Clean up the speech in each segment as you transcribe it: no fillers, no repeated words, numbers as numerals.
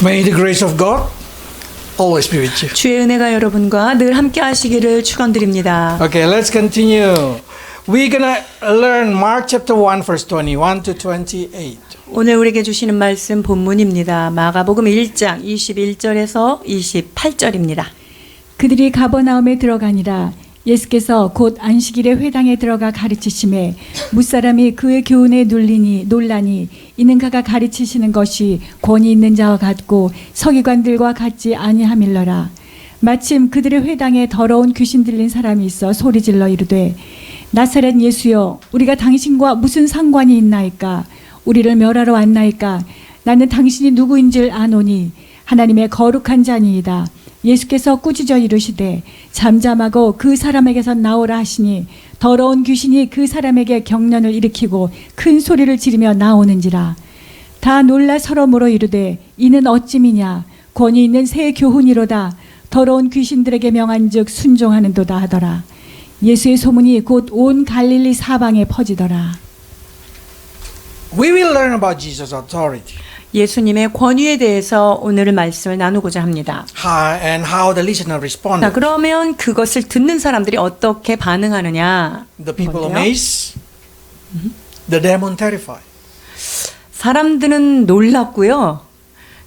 May the grace of God always be with you. 주의 은혜가 여러분과 늘 함께 하시기를 축원드립니다. Okay, let's continue. We're gonna learn Mark chapter 1 verse 21 to 28. 오늘 우리에게 주시는 말씀 본문입니다. 마가복음 1장 21절에서 28절입니다. 그들이 가버나움에 들어가니라. 예수께서 곧 안식일에 회당에 들어가 가르치심에 무사람이 그의 교훈에 놀라니 이는 그가 가르치시는 것이 권위 있는 자와 같고 서기관들과 같지 아니함일러라. 마침 그들의 회당에 더러운 귀신 들린 사람이 있어 소리질러 이르되 나사렛 예수여 우리가 당신과 무슨 상관이 있나이까. 우리를 멸하러 왔나이까. 나는 당신이 누구인 줄 아노니 하나님의 거룩한 자니이다. 예수께서 꾸짖어 이르시되 잠잠하고 그 사람에게서 나오라 하시니 더러운 귀신이 그 사람에게 경련을 일으키고 큰 소리를 지르며 나오는지라. 다 놀라 서로 물어 이르되 이는 어찌미냐. 권위 있는 새 교훈이로다. 더러운 귀신들에게 명한즉 순종하는도다 하더라. 예수의 소문이 곧 온 갈릴리 사방에 퍼지더라. We will learn about Jesus' authority 예수님의 권위에 대해서 오늘 말씀을 나누고자 합니다. and how the listener 자, responded. 그러면 그것을 듣는 사람들이 어떻게 반응하느냐? The people 뭔데요? amazed, the demon terrified. 사람들은 놀랐고요.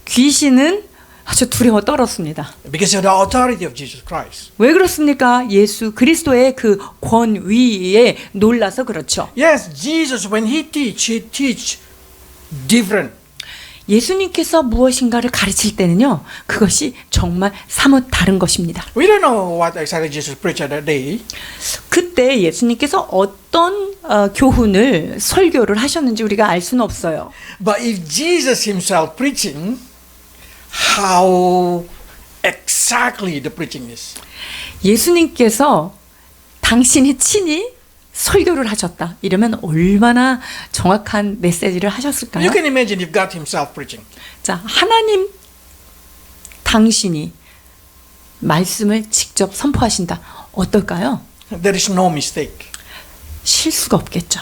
귀신은 아주 두려워 떨었습니다. Because of the authority of Jesus Christ. 왜 그렇습니까? 예수 그리스도의 그 권위에 놀라서 그렇죠. Yes, Jesus when he teach different. 예수님께서 무엇인가를 가르칠 때는요. 그것이 정말 사뭇 다른 것입니다. We don't know what exactly Jesus preached at that day. 그때 예수님께서 어떤 교훈을 설교를 하셨는지 우리가 알 수는 없어요. But if Jesus himself preaching, how exactly the preaching is. 예수님께서 당신이 친히 설교를 하셨다. 이러면 얼마나 정확한 메시지를 하셨을까요? You can imagine if God himself preaching. 자, 하나님 당신이 말씀을 직접 선포하신다. 어떨까요? There is no mistake. 실수가 없겠죠.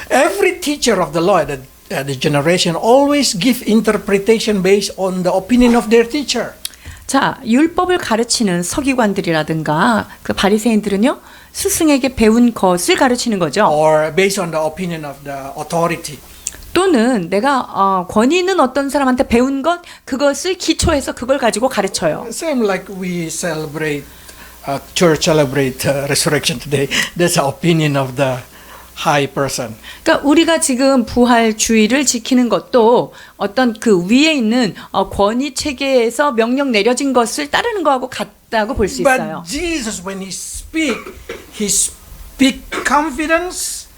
Every teacher of the law at the generation always give interpretation based on the opinion of their teacher. 자, 율법을 가르치는 서기관들이라든가 그 바리새인들은요. 스승에게 배운 것을 가르치는 거죠. Or based on the opinion of the authority. 또는 내가 권위 있는 어떤 사람한테 배운 것 그것을 기초해서 그걸 가지고 가르쳐요. Same like we celebrate, church celebrate resurrection today. That's the opinion of the high person. 그러니까 우리가 지금 부활주의를 지키는 것도 어떤 그 위에 있는 권위 체계에서 명령 내려진 것을 따르는 거하고 같다고 볼 수 있어요. But Jesus, when he speak confidence,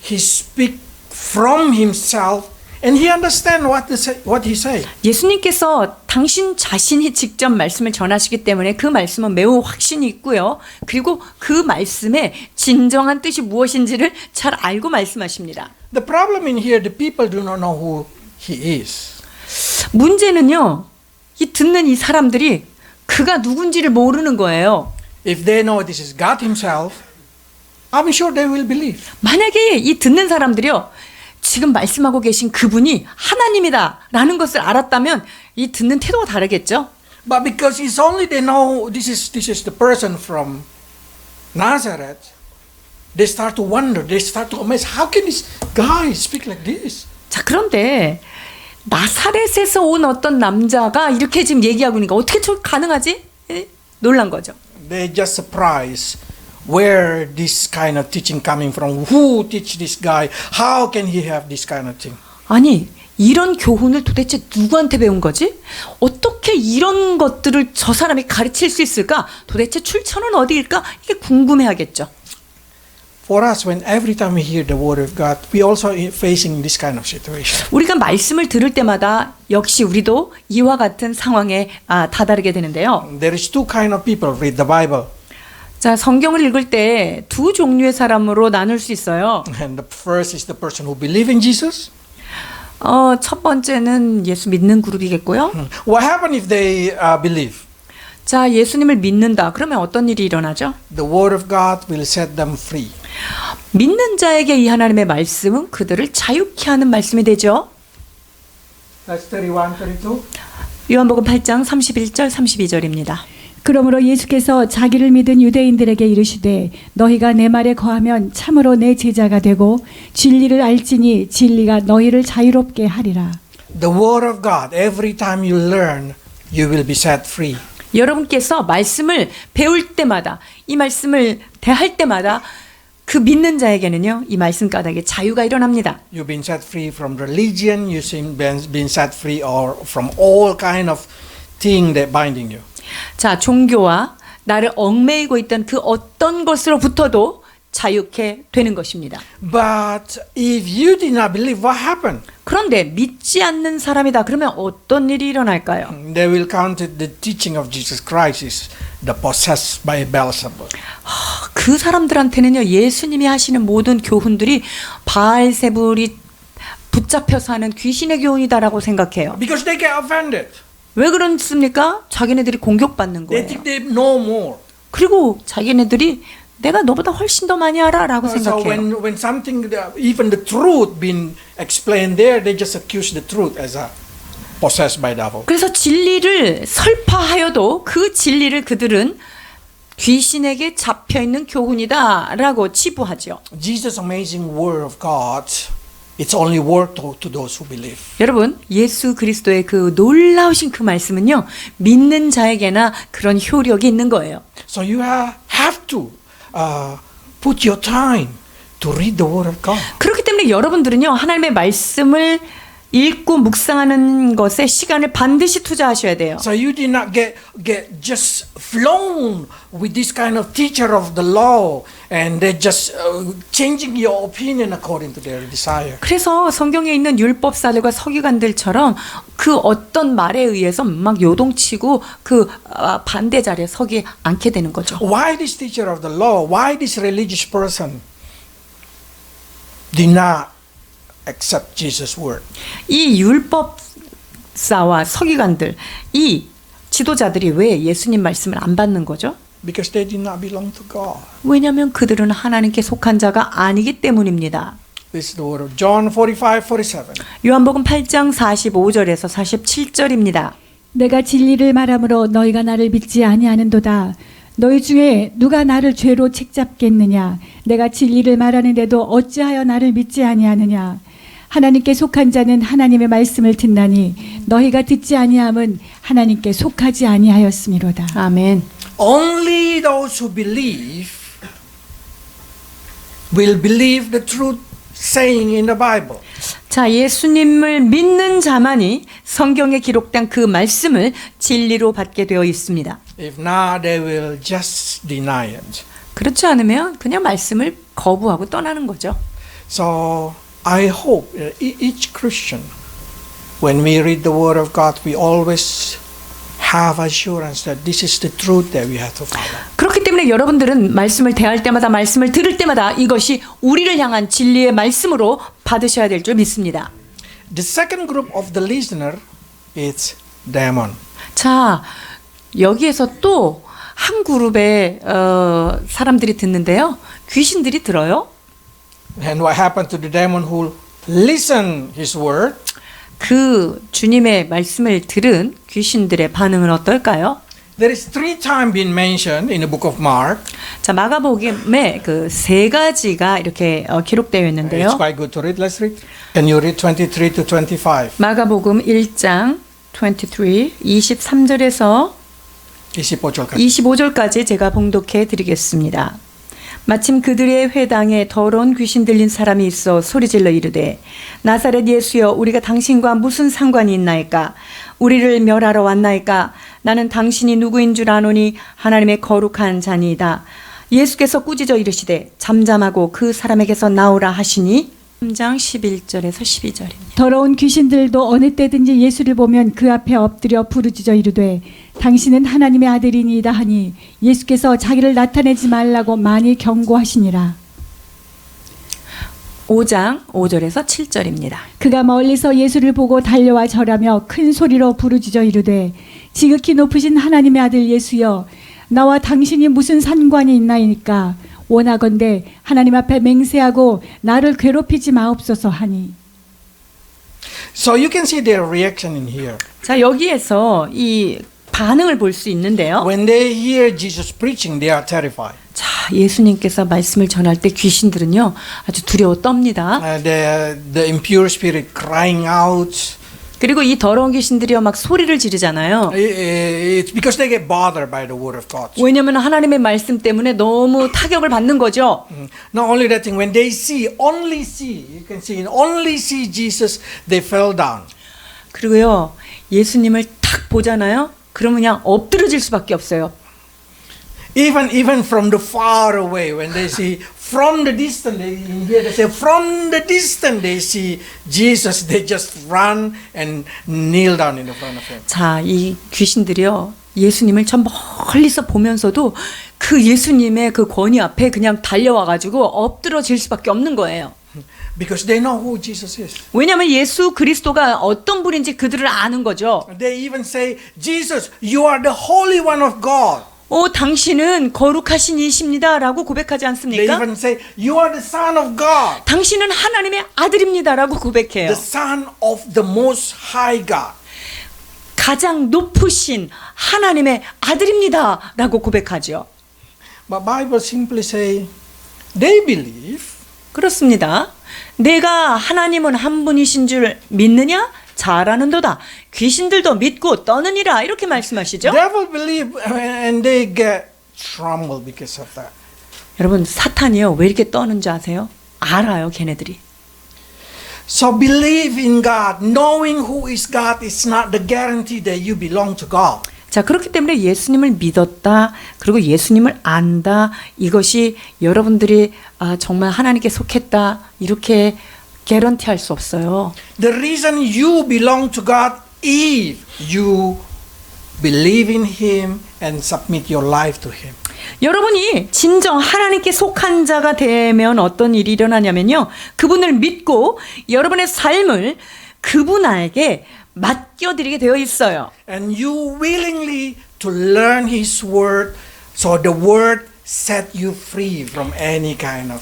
he speak from himself, and he understand what he say. 예수님께서 당신 자신이 직접 말씀을 전하시기 때문에 그 말씀은 매우 확신이 있고요. 그리고 그 말씀의 진정한 뜻이 무엇인지를 잘 알고 말씀하십니다. The problem in here, the people do not know who he is. 문제는요. 이 듣는 이 사람들이 그가 누군지를 모르는 거예요. If they know this is God himself, I'm sure they will believe. 만약에 이 듣는 사람들이요. 지금 말씀하고 계신 그분이 하나님이다라는 것을 알았다면 이 듣는 태도가 다르겠죠. But because it's only they know this is the person from Nazareth, they start to wonder, they start to amaze. How can this guy speak like this? 자, 그런데 나사렛에서 온 어떤 남자가 이렇게 지금 얘기하고 있는 거 어떻게 가능하지? 놀란 거죠. They just surprised where this kind of teaching coming from. Who teach this guy? How can he have this kind of thing? 아니, 이런 교훈을 도대체 누구한테 배운 거지? 어떻게 이런 것들을 저 사람이 가르칠 수 있을까? 도대체 출처는 어디일까? 이게 궁금해하겠죠. For us, when every time we hear the word of God, we also facing this kind of situation. 우리가 말씀을 들을 때마다 역시 우리도 이와 같은 상황에 다다르게 되는데요. There is two kind of people read the Bible. 자, 성경을 읽을 때 두 종류의 사람으로 나눌 수 있어요. And the first is the person who believe in Jesus. 첫 번째는 예수 믿는 그룹이겠고요. What happen if they believe? 자, 예수님을 믿는다. 그러면 어떤 일이 일어나죠? The word of God will set them free. 믿는 자에게 이 하나님의 말씀은 그들을 자유케 하는 말씀이 되죠. That's 31, 32. 요한복음 8장 31절 32절입니다. 그러므로 예수께서 자기를 믿은 유대인들에게 이르시되 너희가 내 말에 거하면 참으로 내 제자가 되고 진리를 알지니 진리가 너희를 자유롭게 하리라. The Word of God, every time you learn, you will be set free. 여러분께서 말씀을 배울 때마다 이 말씀을 대할 때마다 그 믿는 자에게는요 이 말씀 가닥에 자유가 일어납니다. You've been set free from religion, you've been set free or from all kind of thing that binding you. 자, 종교와 나를 얽매이고 있던 그 어떤 것으로부터도 자유케 되는 것입니다. But if you did not believe, what happened? 그런데 믿지 않는 사람이다. 그러면 어떤 일이 일어날까요? They will count the teaching of Jesus Christ is the possessed by Beelzebub. 그 사람들한테는요 예수님이 하시는 모든 교훈들이 바알세불이 붙잡혀 사는 귀신의 교훈이다라고 생각해요. Because they get offended. 왜 그렇습니까? 자기네들이 공격받는 They 거예요. think they know more. 그리고 자기네들이 내가 너보다 훨씬 더 많이 알아라고 So 생각해요. when something, even the truth been explained there, they just accuse the truth as a possessed by devil. 그래서 진리를 설파하여도 그 진리를 그들은 귀신에게 잡혀있는 교훈이다라고 치부하죠. Jesus' amazing word of God, it's only word to those who believe. 여러분, 예수 그리스도의 그 놀라우신 그 말씀은요 믿는 자에게나 그런 효력이 있는 거예요. So you have to put your time to read the word of God. 그렇기 때문에 여러분들은요 하나님의 말씀을 읽고 묵상하는 것에 시간을 반드시 투자하셔야 돼요. So you did not get just flown with this kind of teacher of the law and they just changing your opinion according to their desire. 그래서 성경에 있는 율법사들과 서기관들처럼 그 어떤 말에 의해서 막 요동치고 그 반대 자리에 서기 않게 되는 거죠. Why this teacher of the law? Why this religious person did not accept Jesus' word? 이 율법사와 서기관들, 이 지도자들이 왜 예수님 말씀을 안 받는 거죠? Because they did not belong to God. 왜냐하면 그들은 하나님께 속한 자가 아니기 때문입니다. This is the word of John 45:47. 요한복음 8장 45절에서 47절입니다. 내가 진리를 말함으로 너희가 나를 믿지 아니하는도다. 너희 중에 누가 나를 죄로 책잡겠느냐? 내가 진리를 말하는데도 어찌하여 나를 믿지 아니하느냐? 하나님께 속한 자는 하나님의 말씀을 듣나니 너희가 듣지 아니함은 하나님께 속하지 아니하였음이로다. 아멘. Only those who believe will believe the truth saying in the Bible. 자, 예수님을 믿는 자만이 성경에 기록된 그 말씀을 진리로 받게 되어 있습니다. If not, they will just deny it. 그렇지 않으면 그냥 말씀을 거부하고 떠나는 거죠. So I hope each Christian, when we read the Word of God, we always have assurance that this is the truth that we have to follow. 그렇기 때문에 여러분들은 말씀을 대할 때마다 말씀을 들을 때마다 이것이 우리를 향한 진리의 말씀으로 받으셔야 될 줄 믿습니다. The second group of the listener is demon. 자, 여기에서 또 한 그룹의 사람들이 듣는데요. 귀신들이 들어요. And what happened to the demon who listen his word? 그 주님의 말씀을 들은 귀신들의 반응은 어떨까요? There is 3 times been mentioned in the book of Mark. 자, 마가복음에 그 세 가지가 이렇게 기록되어 It's 있는데요. quite good to read. Let's read. Can you read 23 to 25? 마가복음 1장 23절에서 25절까지. 25절까지 제가 봉독해 드리겠습니다. 마침 그들의 회당에 더러운 귀신 들린 사람이 있어 소리질러 이르되 나사렛 예수여 우리가 당신과 무슨 상관이 있나이까 우리를 멸하러 왔나이까 나는 당신이 누구인 줄 아노니 하나님의 거룩한 자니이다. 예수께서 꾸짖어 이르시되 잠잠하고 그 사람에게서 나오라 하시니 3장 11절에서 12절입니다. 더러운 귀신들도 어느 때든지 예수를 보면 그 앞에 엎드려 부르짖어 이르되 당신은 하나님의 아들이니이다 하니 예수께서 자기를 나타내지 말라고 많이 경고하시니라. 5장 5절에서 7절입니다. 그가 멀리서 예수를 보고 달려와 절하며 큰 소리로 부르짖어 이르되 지극히 높으신 하나님의 아들 예수여 나와 당신이 무슨 상관이 있나이니까 원하건대 하나님 앞에 맹세하고 나를 괴롭히지 마옵소서 하니. So you can see their reaction in here. 자, 여기에서 이 반응을 볼 수 있는데요. When they hear Jesus preaching, they are terrified. 자, 예수님께서 말씀을 전할 때 귀신들은요, 아주 두려워 떱니다. The impure spirit crying out. 그리고 이 더러운 귀신들이요, 막 소리를 지르잖아요. It's because they get bothered by the word of God. 왜냐하면 하나님의 말씀 때문에 너무 타격을 받는 거죠. Not only that thing, when they only see Jesus, they fell down. 그리고요, 예수님을 탁 보잖아요. 그러면 그냥 엎드러질 수밖에 없어요. Even from the far away, when they see from the distance, in here they say from the distance they see Jesus, they just run and kneel down in the front of him. 자, 이 귀신들이요, 예수님을 저 멀리서 보면서도 그 예수님의 그 권위 앞에 그냥 달려와가지고 엎드러질 수밖에 없는 거예요. Because they know who Jesus is. 왜냐하면 예수 그리스도가 어떤 분인지 그들을 아는 거죠. They even say, Jesus, you are the Holy One of God. 당신은 거룩하신 이십니다라고 고백하지 They 않습니까? even say, you are the Son of God, 당신은 하나님의 아들입니다라고 고백해요. the Son of the Most High God. 가장 높으신 하나님의 아들입니다라고 고백하죠. But Bible simply say, they believe. 그렇습니다. 내가 하나님은 한 분이신 줄 믿느냐? 잘하는도다. 귀신들도 믿고 떠느니라. 이렇게 말씀하시죠. Devil believe and they get tremble because of that. 여러분, 사탄이요, 왜 이렇게 떠는지 아세요? 알아요, 걔네들이. So believe in God, knowing who is God is not the guarantee that you belong to God. 자, 그렇기 때문에 예수님을 믿었다, 그리고 예수님을 안다, 이것이 여러분들이 정말 하나님께 속했다, 이렇게 개런티할 수 없어요. The reason you belong to God is you believe in Him and submit your life to Him. 여러분이 진정 하나님께 속한 자가 되면 어떤 일이 일어나냐면요, 그분을 믿고 여러분의 삶을 그분에게 맡겨드리게 되어 있어요. And you willingly to learn His word, so the word set you free from any kind of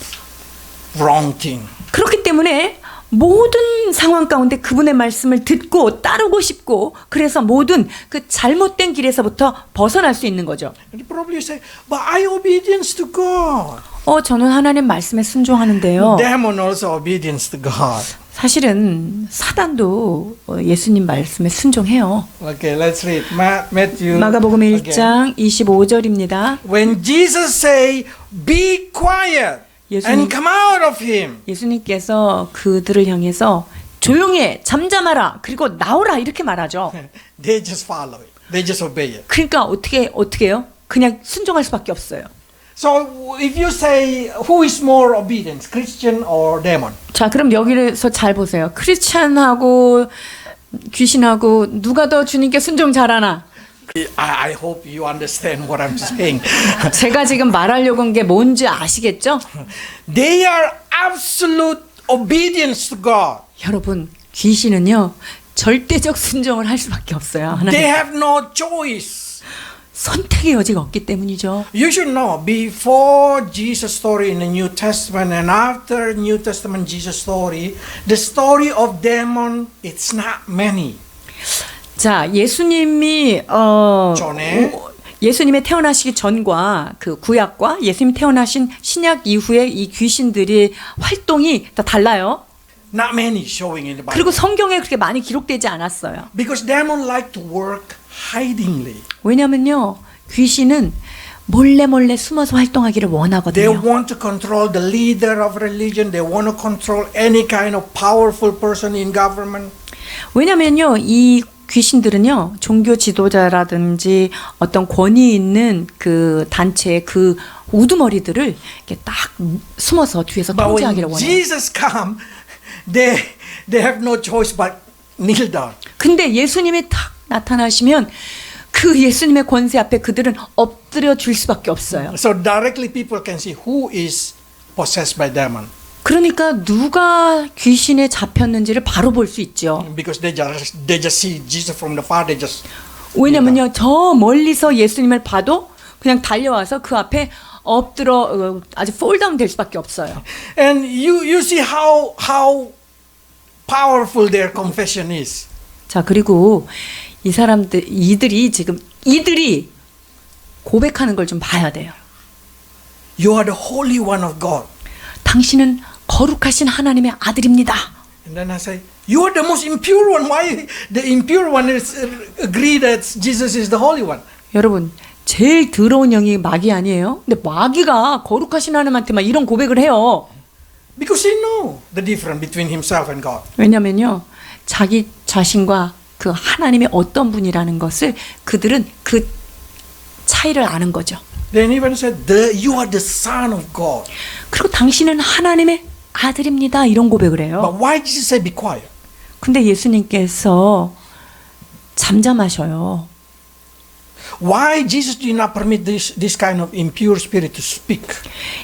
wrong thing. 그렇기 때문에 모든 상황 가운데 그분의 말씀을 듣고 따르고 싶고, 그래서 모든 그 잘못된 길에서부터 벗어날 수 있는 거죠. And probably you say, but I obedience to God. 저는 하나님 말씀에 순종하는데요. Demon also obedience to God. 사실은 사단도 예수님 말씀에 순종해요. Okay, let's read Matthew. 마가복음 again. 1장 25절입니다. When Jesus say, be quiet and come out of him. 예수님께서 그들을 향해서 조용해, 잠잠하라, 그리고 나오라 이렇게 말하죠. They just follow it. They just obey it. 그러니까 어떻게 해요? 그냥 순종할 수밖에 없어요. So if you say who is more obedient, Christian or demon? 자, 그럼 여기서 잘 보세요. 크리스찬하고 귀신하고 누가 더 주님께 순종 잘하나? I hope you understand what I'm saying. 제가 지금 말하려고 한 게 뭔지 아시겠죠? They are absolute obedience to God. 여러분, 귀신은요, 절대적 순종을 할 수밖에 없어요. They 하나님. have no choice. 선택의 여지가 없기 때문이죠. You should know, before Jesus' story in the New Testament and after New Testament Jesus' story, the story of demon, it's not many. 자, 예수님이 전에 예수님의 태어나시기 전과 그 구약과 예수님 태어나신 신약 이후에 이 귀신들의 활동이 다 달라요. Not many showing in the Bible. 그리고 성경에 그렇게 많이 기록되지 않았어요. Because demon like to work hidingly. 왜냐면요, 귀신은 몰래 숨어서 활동하기를 They 원하거든요. want to control the leader of religion. They want to control any kind of powerful person in government. 왜냐면요, 이 귀신들은요, 종교 지도자라든지 어떤 권위 있는 그 단체의 그 우두머리들을 이렇게 딱 숨어서 뒤에서 But 통제하기를 when 원해요. Jesus come, they have no choice but kneel down. 근데 예수님이 딱 나타나시면 그 예수님의 권세 앞에 그들은 엎드려 줄 수밖에 없어요. So directly people can see who is possessed by demon. 그러니까 누가 귀신에 잡혔는지를 바로 볼 수 있죠. Because they just see Jesus from the far. They just 왜냐면요, 저 멀리서 예수님을 봐도 그냥 달려와서 그 앞에 엎드려 아주 폴다운 될 수밖에 없어요. and you see how powerful their confession is. 자, 그리고 이들이 고백하는 걸 좀 봐야 돼요. You are the Holy One of God. 당신은 거룩하신 하나님의 아들입니다. And then I say, you are the most impure one. Why the impure one is agree that Jesus is the Holy One? 여러분, 제일 더러운 영이 마귀 아니에요? 근데 마귀가 거룩하신 하나님한테 막 이런 고백을 해요. Because he know the difference between himself and God. 왜냐면요, 자기 자신과 그 하나님의 어떤 분이라는 것을 그들은 그 차이를 아는 거죠. Then even said, you are the Son of God. 그리고 당신은 하나님의 아들입니다. 이런 고백을 해요. But why did he say be quiet? 근데 예수님께서 잠잠하셔요. Why Jesus did not permit this kind of impure spirit to speak?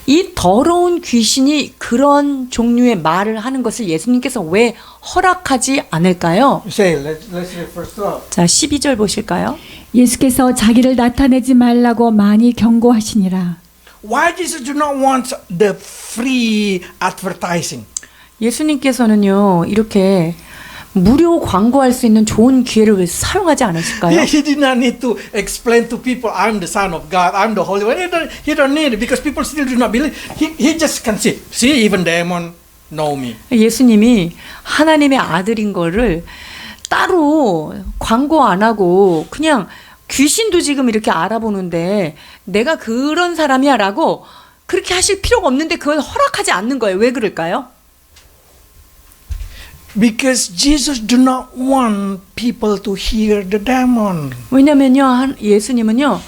이 더러운 귀신이 그런 종류의 말을 하는 것을 예수님께서 왜 허락하지 않을까요? Say, let's read verse 12. 자, 12절 보실까요? 예수께서 자기를 나타내지 말라고 많이 경고하시니라. Why Jesus do not want the free advertising? 예수님께서는요, 이렇게 무료 광고할 수 있는 좋은 기회를 왜 사용하지 않으실까요? He did not need to explain to people, I'm the Son of God, I'm the Holy One. He don't need it because people still do not believe. He just can see even demon know me. 예수님이 하나님의 아들인 거를 따로 광고 안 하고 그냥 귀신도 지금 이렇게 알아보는데 내가 그런 사람이야 라고 그렇게 하실 필요가 없는데 그걸 허락하지 않는 거예요. 왜 그럴까요? Because Jesus do not want people to hear the demon. 왜냐면요, 예수님은요,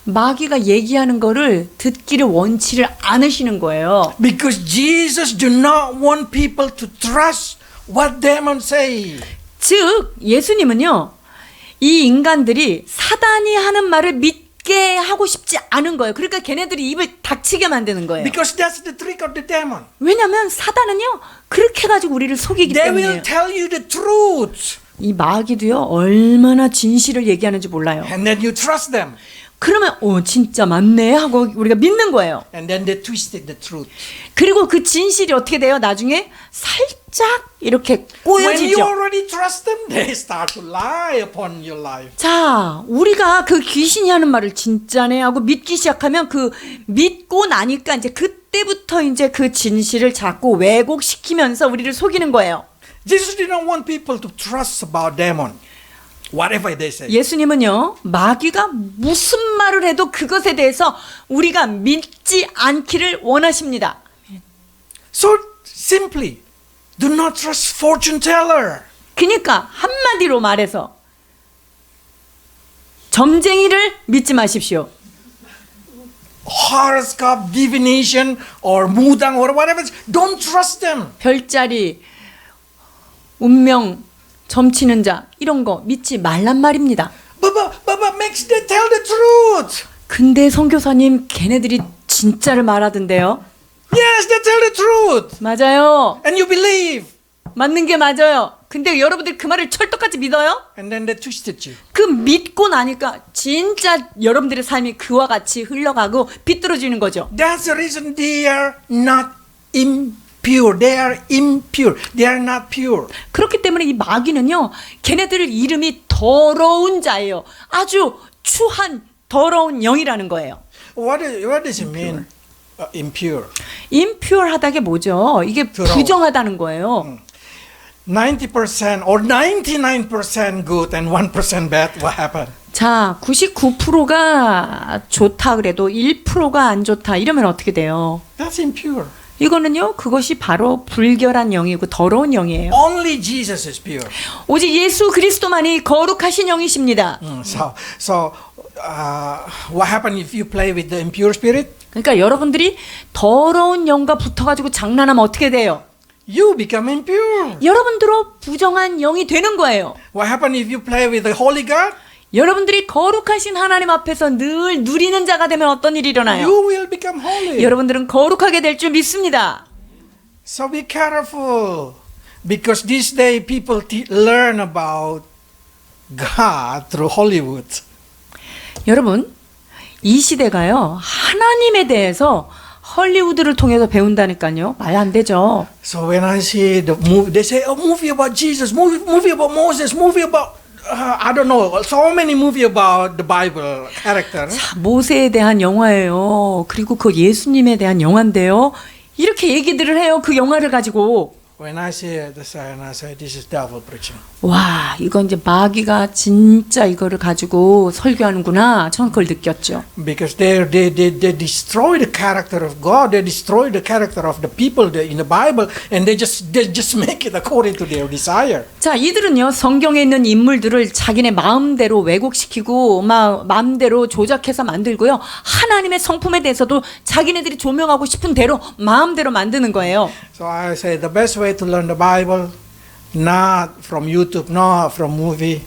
마귀가 얘기하는 거를 듣기를 원치를 않으시는 거예요. Because Jesus do not want people to trust what demons say. 즉, 예수님은요, 이 인간들이 사단이 하는 말을 믿게 하고 싶지 않은 거예요. 그러니까 걔네들이 입을 닥치게 만드는 거예요. Because that's the trick of the demon. 왜냐면 사단은요, 그렇게 해가지고 우리를 속이기 They 때문이에요. will tell you the truth. 이 마귀도요, 얼마나 진실을 얘기하는지 몰라요. And then you trust them. 그러면 진짜 맞네 하고 우리가 믿는 거예요. And then they twisted the truth. 그리고 그 진실이 어떻게 돼요? 나중에 살짝 이렇게 When you 꼬여지죠. already trust them, they start to lie upon your life. 자, 우리가 그 귀신이 하는 말을 진짜네 하고 믿기 시작하면 그 믿고 나니까 이제 그때부터 이제 그 진실을 자꾸 왜곡시키면서 우리를 속이는 거예요. Jesus did not want people to trust about demon. Whatever they say. 예수님은요, 마귀가 무슨 말을 해도 그것에 대해서 우리가 믿지 않기를 원하십니다. So simply, do not trust fortune teller. 그러니까 한마디로 말해서 점쟁이를 믿지 마십시오. Horoscope, divination, or mudang, or whatever. Don't trust them. 별자리, 운명, 점치는 자 이런 거 믿지 말란 말입니다. But makes them tell the truth. 근데 선교사님 걔네들이 진짜를 말하던데요. Yes, they tell the truth. 맞아요. And you believe. 맞는 게 맞아요. 근데 여러분들이 그 말을 철떡같이 믿어요? And then they twisted you. 그 믿고 나니까 진짜 여러분들의 삶이 그와 같이 흘러가고 비뚤어지는 거죠. That's the reason they are not impure. They are impure. They are not pure. 그렇기 때문에 이 마귀는요, 걔네들 이름이 더러운 자예요. 아주 추한 더러운 영이라는 거예요. What does it mean? Impure. 임퓨어하다게 뭐죠? 이게 더러워. 부정하다는 거예요. 90% or 99% good and 1% bad. What happened? 자, 99%가 좋다 그래도 1%가 안 좋다 이러면 어떻게 돼요? That's impure. 이거는요, 그것이 바로 불결한 영이고 더러운 영이에요. Only Jesus is pure. 오직 예수 그리스도만이 거룩하신 영이십니다. So what happened if you play with the impure spirit? 그러니까 여러분들이 더러운 영과 붙어가지고 장난하면 어떻게 돼요? You become impure. 여러분들로 부정한 영이 되는 거예요. What happened if you play with the Holy God? 여러분들이 거룩하신 하나님 앞에서 늘 누리는 자가 되면 어떤 일이 일어나요? You will become holy. 여러분들은 거룩하게 될 줄 믿습니다. So be careful, because this day people learn about God through Hollywood. 여러분, 이 시대가요, 하나님에 대해서 헐리우드를 통해서 배운다니까요. 말 안 되죠. So when I see the movie, they say, "Oh, movie about Jesus, movie about Moses, movie about I don't know, so many movie about the Bible character." 자, 모세에 대한 영화예요. 그리고 그 예수님에 대한 영화인데요. 이렇게 얘기들을 해요. 그 영화를 가지고. When I see this, and I say, "This is devil preaching." 와, 이건 이제 마귀가 진짜 이거를 가지고 설교하는구나. 저는 그걸 느꼈죠. Because they destroy the character of God, they destroy the character of the people in the Bible, and they just make it according to their desire. 자, 이들은요, 성경에 있는 인물들을 자기네 마음대로 왜곡시키고, 마음대로 조작해서 만들고요. 하나님의 성품에 대해서도 자기네들이 조명하고 싶은 대로 마음대로 만드는 거예요. So I say the best way to learn the Bible, not from YouTube, not from movie,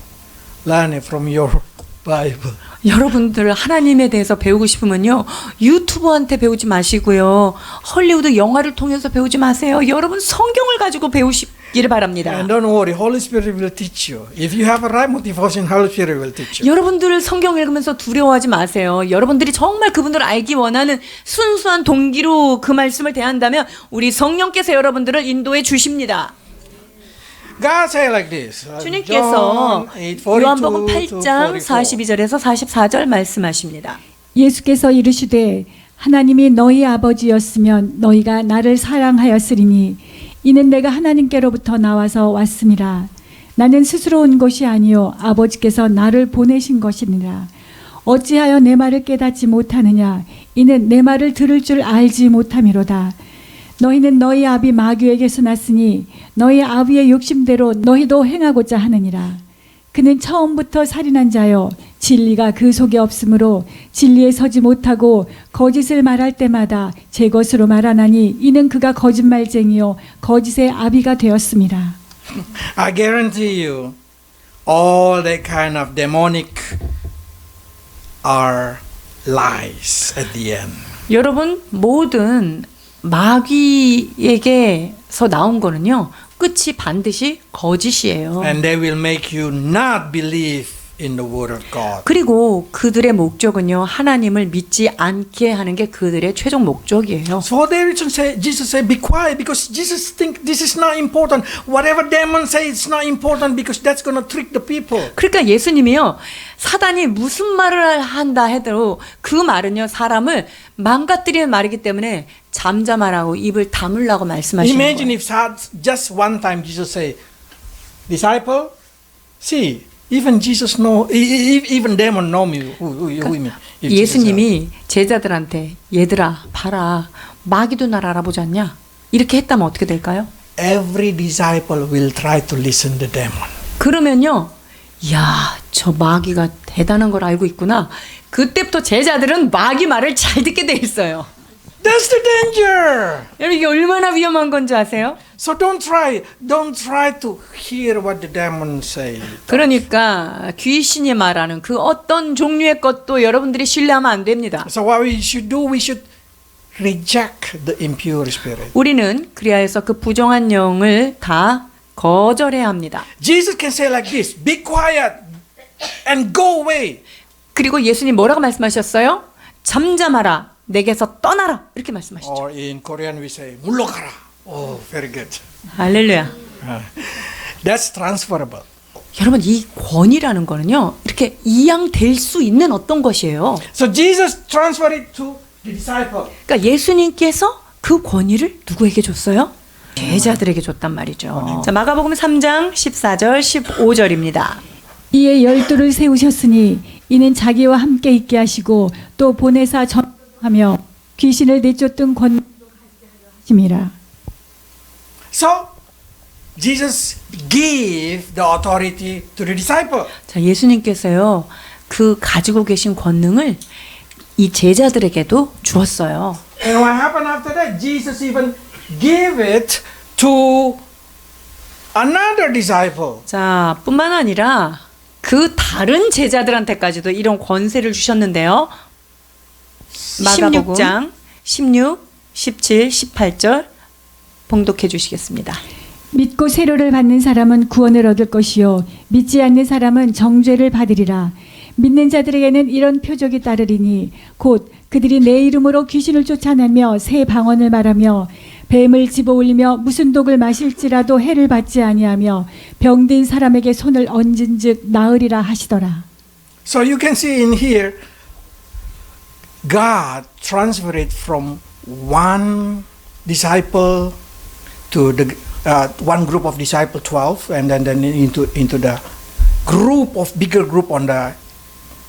learn it from your Bible. 여러분들 하나님에 대해서 배우고 싶으면요, 유튜버한테 배우지 마시고요, 헐리우드 영화를 통해서 배우지 마세요. 여러분 성경을 가지고 배우시기를 바랍니다. And don't worry, Holy Spirit will teach you. If you have a right motivation, Holy Spirit will teach you. 여러분들 성경 읽으면서 두려워하지 마세요. 여러분들이 정말 그분들을 알기 원하는 순수한 동기로 그 말씀을 대한다면 우리 성령께서 여러분들을 인도해 주십니다. God say like this. 주님께서 John 8:42 요한복음 to 8장 44. 42절에서 44절 말씀하십니다. 예수께서 이르시되 하나님이 너희 아버지였으면 너희가 나를 사랑하였으리니 이는 내가 하나님께로부터 나와서 왔음이라. 나는 스스로 온 것이 아니요 아버지께서 나를 보내신 것이니라. 어찌하여 내 말을 깨닫지 못하느냐. 이는 내 말을 들을 줄 알지 못함이로다. 너희는 너희 아비 마귀에게서 났으니 너희 아비의 욕심대로 너희도 행하고자 하느니라. 그는 처음부터 살인한 자요 진리가 그 속에 없으므로 진리에 서지 못하고 거짓을 말할 때마다 제 것으로 말하나니 이는 그가 거짓말쟁이요 거짓의 아비가 되었습니다. I guarantee you, all that kind of demonic are lies at the end. 여러분 모든 마귀에게서 나온 거는요, 끝이 반드시 거짓이에요. And they will make you not believe in the word of God. 그리고 그들의 목적은요, 하나님을 믿지 않게 하는 게 그들의 최종 목적이에요. So they say, Jesus said, "Be quiet," because Jesus think this is not important. Whatever demon say, it's not important because that's going to trick the people. 그러니까 예수님이요, 사단이 무슨 말을 한다 해도 그 말은요, 사람을 망가뜨리는 말이기 때문에 잠잠하라고 입을 다물라고 말씀하시는 Imagine 거예요. if just one time Jesus say, "Disciple, see, even Jesus know, even demon know me who me." If Jesus 예수님이 제자들한테 얘들아 봐라, 마귀도 날 알아보지 않냐? 이렇게 했다면 어떻게 될까요? every disciple will try to listen to demon. 그러면요, 야, 저 마귀가 대단한 걸 알고 있구나. 그때부터 제자들은 마귀 말을 잘 듣게 돼 있어요. That's the danger. 여러분 이게 얼마나 위험한 건지 아세요? So don't try to hear what the demon say. 그러니까 귀신이 말하는 그 어떤 종류의 것도 여러분들이 신뢰하면 안 됩니다. So what we should do, we should reject the impure spirit. 우리는 그리하여 해서 그 부정한 영을 다 거절해야 합니다. Jesus can say like this, "Be quiet and go away." 그리고 예수님 뭐라고 말씀하셨어요? 잠잠하라, 내게서 떠나라, 이렇게 말씀하시죠. Or in Korean we say, "물러가라." Oh, very good. 할렐루야. That's transferable. 여러분 이 권위라는 거는요, 이렇게 이양될 수 있는 어떤 것이에요. So Jesus transferred it to the disciple. 그러니까 예수님께서 그 권위를 누구에게 줬어요? 제자들에게 줬단 말이죠. 자, 마가복음 3장 14절 15절입니다. 이에 12를 세우셨으니 이는 자기와 함께 있게 하시고 또 보내사 전하며 귀신을 내쫓던 권능도 하심이라. So Jesus gave the authority to the disciple. 자, 예수님께서요, 그 가지고 계신 권능을 이 제자들에게도 주었어요. And what happened after that? Jesus even gave it to another disciple. 자, 뿐만 아니라 그 다른 제자들한테까지도 이런 권세를 주셨는데요. 마가복음 16장 16, 17, 18절 봉독해 주시겠습니다. 믿고 세례를 받는 사람은 구원을 얻을 것이요 믿지 않는 사람은 정죄를 받으리라. 믿는 자들에게는 이런 표적이 따르리니 곧 그들이 내 이름으로 귀신을 쫓아내며 새 방언을 말하며 뱀을 집어올리며 무슨 독을 마실지라도 해를 받지 아니하며 병든 사람에게 손을 얹은즉 나으리라 하시더라. So you can see in here, God transferred from one disciple to the one group of disciple 12, and then into the bigger group on the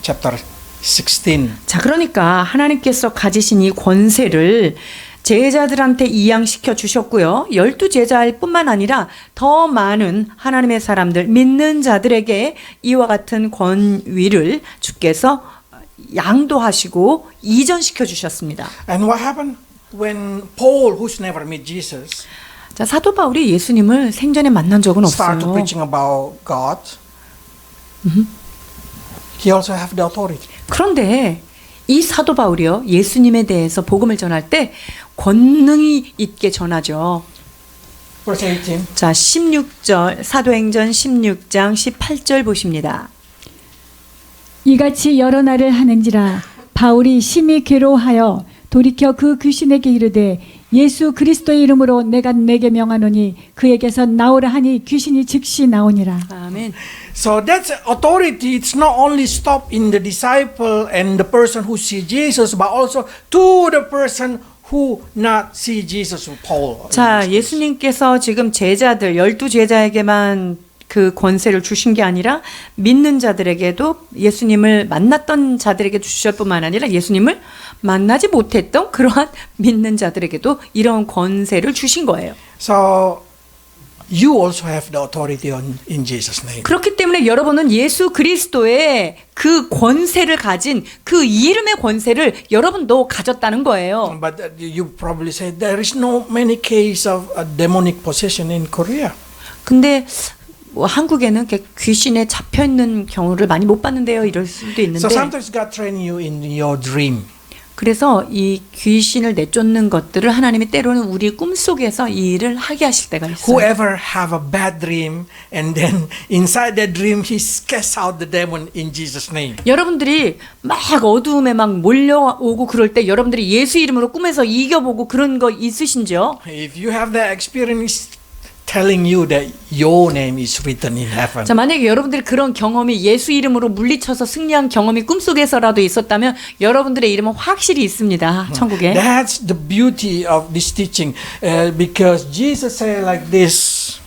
chapter 16. 자, 그러니까 하나님께서 가지신 이 권세를 제자들한테 이양시켜 주셨고요. 12제자일 뿐만 아니라 더 많은 하나님의 사람들, 믿는 자들에게 이와 같은 권위를 주께서 양도하시고 이전시켜 주셨습니다. And what happened when Paul, who's never met Jesus, 자, 사도 바울이 예수님을 생전에 만난 적은 started 없어요. preaching about God? He also have the authority. 그런데 이 사도 바울이요, 예수님에 대해서 복음을 전할 때 권능이 있게 전하죠. Verse 18. 자, 16절 사도행전 16장 18절 보십니다. 이같이 여러 날을 하는지라 바울이 심히 괴로워하여 돌이켜 그 귀신에게 이르되 예수 그리스도의 이름으로 내가 내게 명하노니 그에게서 나오라 하니 귀신이 즉시 나오니라. 아멘. So that authority, it's not only stop in the disciple and the person who see Jesus, but also to the person who not see Jesus, Paul. 자, 예수님께서 지금 제자들 12제자에게만 그 권세를 주신 게 아니라 믿는 자들에게도 예수님을 만났던 자들에게 주실 뿐만 아니라 예수님을 만나지 못했던 그러한 믿는 자들에게도 이런 권세를 주신 거예요. So you also have the authority in Jesus' name. 그렇기 때문에 여러분은 예수 그리스도의 그 권세를 가진 그 이름의 권세를 여러분도 가졌다는 거예요. But you probably say there is no many case of a demonic possession in Korea. 근데 뭐 한국에는 이렇게 귀신에 잡혀 있는 경우를 많이 못 봤는데요. 이럴 수도 So 있는데. sometimes God train you in your dream. 그래서 이 귀신을 내쫓는 것들을 하나님이 때로는 우리 꿈속에서 이 일을 하게 하실 때가 있어요. Whoever have a bad dream and then inside that dream he casts out the demon in Jesus' name. 여러분들이 막 어두움에 막 몰려오고 그럴 때 여러분들이 예수 이름으로 꿈에서 이겨보고 그런 거 있으신지요? If you have that experience, telling you that your name is written in heaven. 자, 만약에 여러분들이 그런 경험이 예수 이름으로 물리쳐서 승리한 경험이 꿈속에서라도 있었다면 여러분들의 이름은 확실히 있습니다. 천국에. That's the beauty of this teaching, because Jesus said like this.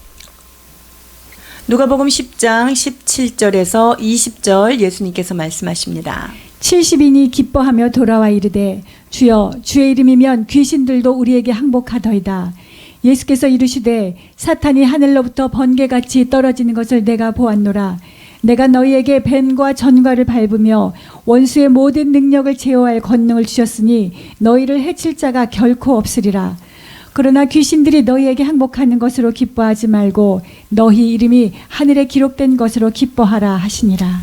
누가복음 10장 17절에서 20절 예수님께서 말씀하십니다. 70인이 기뻐하며 돌아와 이르되 주여 주의 이름이면 귀신들도 우리에게 항복하더이다. 예수께서 이르시되 사탄이 하늘로부터 번개같이 떨어지는 것을 내가 보았노라. 내가 너희에게 뱀과 전과를 밟으며 원수의 모든 능력을 제어할 권능을 주셨으니 너희를 해칠 자가 결코 없으리라. 그러나 귀신들이 너희에게 항복하는 것으로 기뻐하지 말고 너희 이름이 하늘에 기록된 것으로 기뻐하라 하시니라.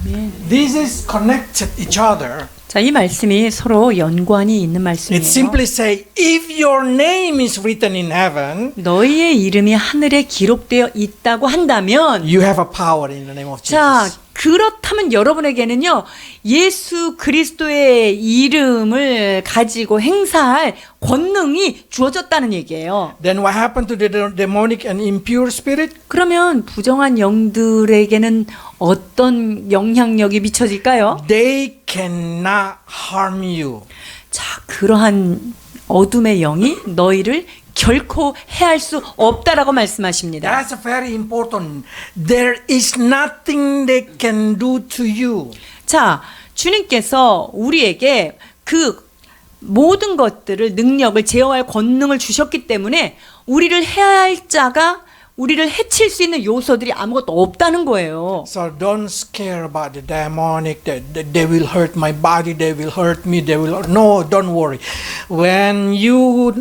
This is connected each other. 자, 이 말씀이 서로 연관이 있는 It 말씀이에요. simply say, if your name is written in heaven, 너희의 이름이 하늘에 기록되어 있다고 한다면 you have a power in the name of 자, Jesus. 그렇다면 여러분에게는요, 예수 그리스도의 이름을 가지고 행사할 권능이 주어졌다는 얘기예요. Then what happened to the demonic and impure spirit? 그러면 부정한 영들에게는 어떤 영향력이 미쳐질까요? They cannot harm you. 자, 그러한 어둠의 영이 너희를 결코 해할 수 없다라고 말씀하십니다. That's very important. There is nothing they can do to you. 자, 주님께서 우리에게 그 모든 것들을 능력을 제어할 권능을 주셨기 때문에 우리를 해할 자가 우리를 해칠 수 있는 요소들이 아무것도 없다는 거예요. So don't scare about the demonic. That they will hurt my body. They will hurt me. They will. No, don't worry. When you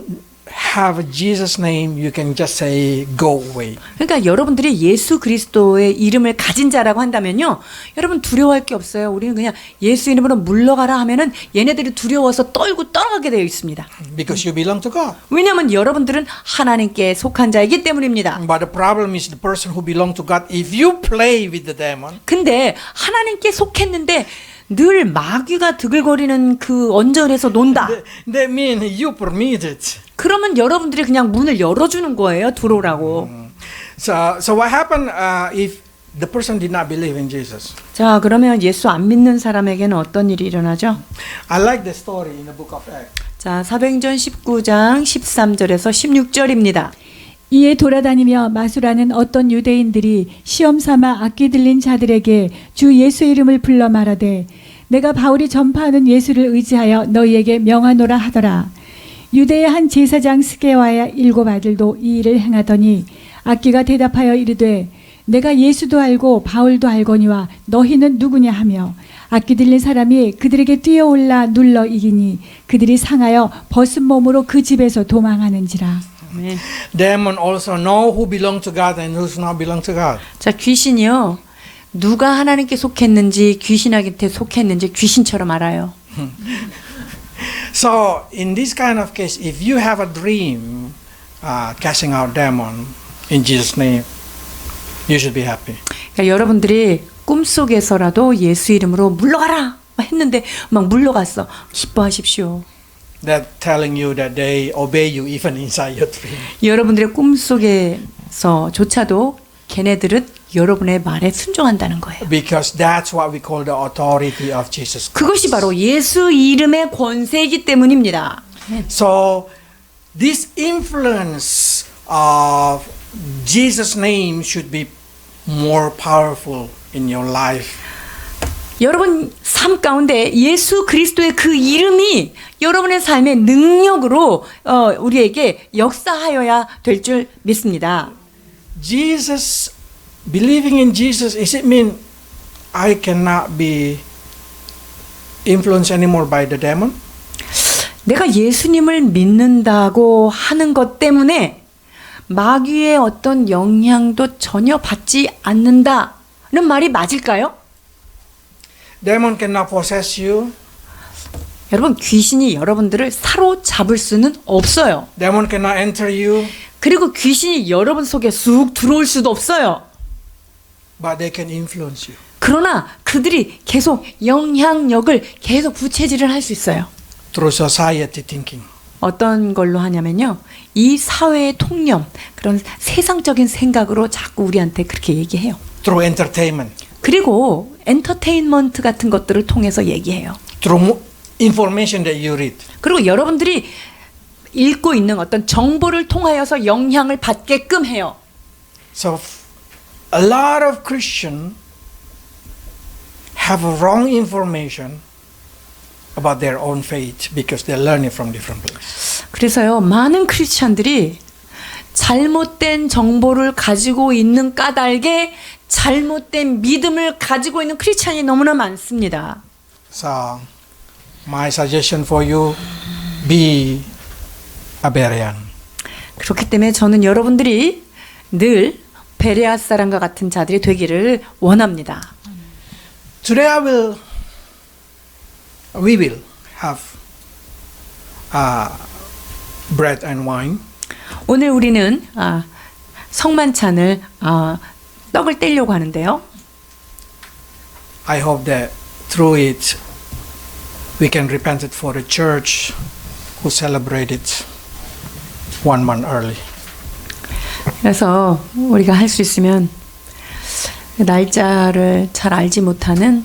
have Jesus' name, you can just say, "Go away." 그러니까 여러분들이 예수 그리스도의 이름을 가진 자라고 한다면요, 여러분 두려워할 게 없어요. 우리는 그냥 예수 이름으로 물러가라 하면은 얘네들이 두려워서 떨고 떠나가게 되어 있습니다. Because you belong to God. 왜냐하면 여러분들은 하나님께 속한 자이기 때문입니다. But the problem is the person who belong to God. If you play with the demon, 근데 하나님께 속했는데 늘 마귀가 드글거리는 그 언저리에서 논다. That means you permit it. 그러면 여러분들이 그냥 문을 열어주는 거예요. 들어오라고. So what happened if the person did not believe in Jesus? 자, 그러면 예수 안 믿는 사람에게는 어떤 일이 일어나죠? I like the story in the book of Acts. 자, 사도행전 19장 13절에서 16절입니다. 이에 돌아다니며 마술하는 어떤 유대인들이 시험 삼아 악기 들린 자들에게 주 예수 이름을 불러 말하되 내가 바울이 전파하는 예수를 의지하여 너희에게 명하노라 하더라. 유대의 한 제사장 스게와의 7 아들도 이 일을 행하더니 악기가 대답하여 이르되 내가 예수도 알고 바울도 알거니와 너희는 누구냐 하며 악기 들린 사람이 그들에게 뛰어올라 눌러 이기니 그들이 상하여 벗은 몸으로 그 집에서 도망하는지라. 아멘. Demon also know who belong to God and who's not belong to God. 자, 귀신이요. 누가 하나님께 속했는지 귀신에게 속했는지 귀신처럼 알아요. So in this kind of case, if you have a dream casting out demon in Jesus' name, you should be happy. 그러니까 여러분들이 꿈속에서라도 예수 이름으로 물러가라 했는데 막 물러갔어. 기뻐하십시오. That telling you that they obey you even inside your dream. 여러분들의 꿈속에서조차도 걔네들은 여러분의 말에 순종한다는 거예요. Because that's what we call the authority of Jesus Christ. 그것이 바로 예수 이름의 권세이기 때문입니다. So this influence of Jesus' name should be more powerful in your life. 여러분 삶 가운데 예수 그리스도의 그 이름이 여러분의 삶의 능력으로 우리에게 역사하여야 될 줄 믿습니다. Jesus, believing in Jesus, is it mean I cannot be influenced anymore by the demon? 내가 예수님을 믿는다고 하는 것 때문에 마귀의 어떤 영향도 전혀 받지 않는다는 말이 맞을까요? Demon cannot possess you. 여러분 귀신이 여러분들을 사로잡을 수는 없어요. Demon cannot enter you. 그리고 귀신이 여러분 속에 쑥 들어올 수도 없어요. But they can influence you. 그러나 그들이 계속 영향력을 계속 부채질을 할 수 있어요. Through society thinking. 어떤 걸로 하냐면요. 이 사회의 통념, 그런 세상적인 생각으로 자꾸 우리한테 그렇게 얘기해요. Through entertainment. 그리고 엔터테인먼트 같은 것들을 통해서 얘기해요. Through information that you read. 그리고 여러분들이 읽고 있는 어떤 정보를 통하여서 영향을 받게끔 해요. So a lot of Christians have wrong information about their own faith because they're learning from different places. 그래서요, 많은 크리스찬들이 잘못된 정보를 가지고 있는 까닭에 잘못된 믿음을 가지고 있는 크리스찬이 너무나 많습니다. So my suggestion for you, be a Berean. 그렇기 때문에 저는 여러분들이 늘 베레아 사람과 같은 자들이 되기를 원합니다. Today we will have bread and wine. 오늘 우리는 성만찬을 떡을 떼려고 하는데요. I hope that through it we can repent it for the church who celebrated 1 month early. 그래서 우리가 할 수 있으면 날짜를 잘 알지 못하는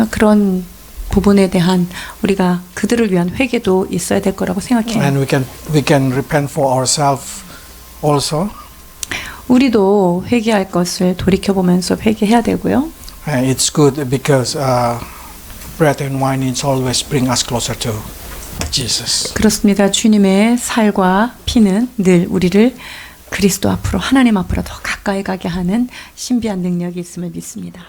그런 부분에 대한 우리가 그들을 위한 회개도 있어야 될 거라고 생각해요. And we can repent for ourselves also. 우리도 회개할 것을 돌이켜보면서 회개해야 되고요. It's good because bread and wine is always bring us closer to Jesus. 그렇습니다. 주님의 살과 피는 늘 우리를 그리스도 앞으로 하나님 앞으로 더 가까이 가게 하는 신비한 능력이 있음을 믿습니다.